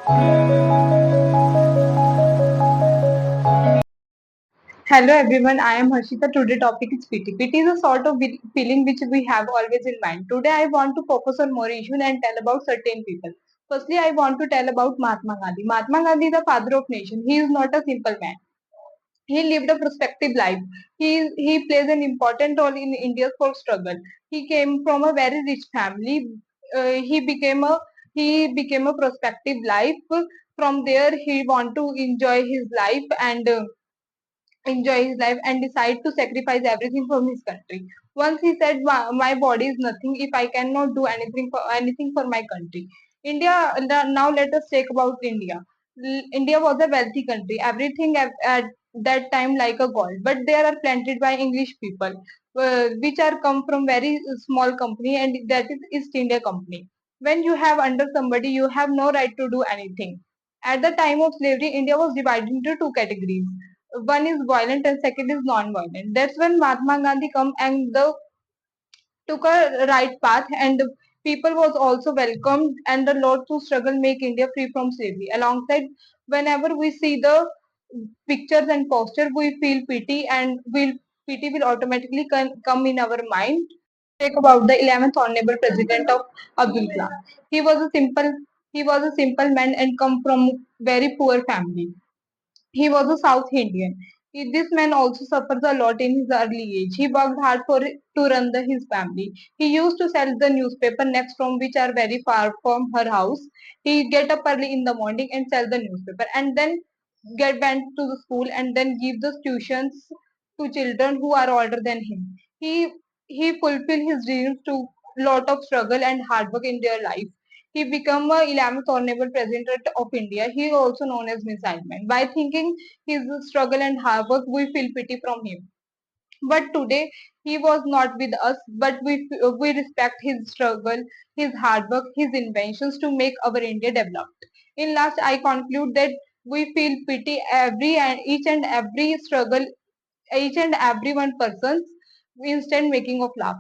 Hello everyone, I am Harshita. Today topic is pity. Pity is a sort of feeling which we have always in mind. Today I want to focus on more issues and tell about certain people. Firstly, I want to tell about Mahatma Gandhi. Mahatma Gandhi is the father of nation. He is not a simple man. He lived a prospective life. He plays an important role in India's folk struggle. He came from a very rich family. Uh, he became a he became a prospective life. From there, he want to enjoy his life and decide to sacrifice everything for his country. Once he said, "My body is nothing if I cannot do anything for my country." India. Now let us talk about India. India was a wealthy country. Everything at that time like a gold, but they are planted by English people, which are come from very small company, and that is East India Company. When you have under somebody, you have no right to do anything. At the time of slavery, India was divided into two categories. One is violent and second is non-violent. That's when Mahatma Gandhi come and took a right path, and people was also welcomed, and the lot to struggle make India free from slavery. Alongside, whenever we see the pictures and posters, we feel pity, and pity will automatically come in our mind. Talk about the 11th honorable president of Abdul Kalam. He was a simple he was a simple man and come from very poor family. He was a South Indian. This man also suffers a lot in his early age. He worked hard to run his family. He used to sell the newspaper next from which are very far from her house. He get up early in the morning and sell the newspaper, and then get went to the school and then give the tuitions to children who are older than him. He fulfilled his dreams to lot of struggle and hard work in their life. He became a 11th Honorable President of India. He is also known as Missile Man. By thinking his struggle and hard work, we feel pity from him. But today, he was not with us, but we respect his struggle, his hard work, his inventions to make our India developed. In last, I conclude that we feel pity every and each and every struggle, each and every one person's instant making of laugh.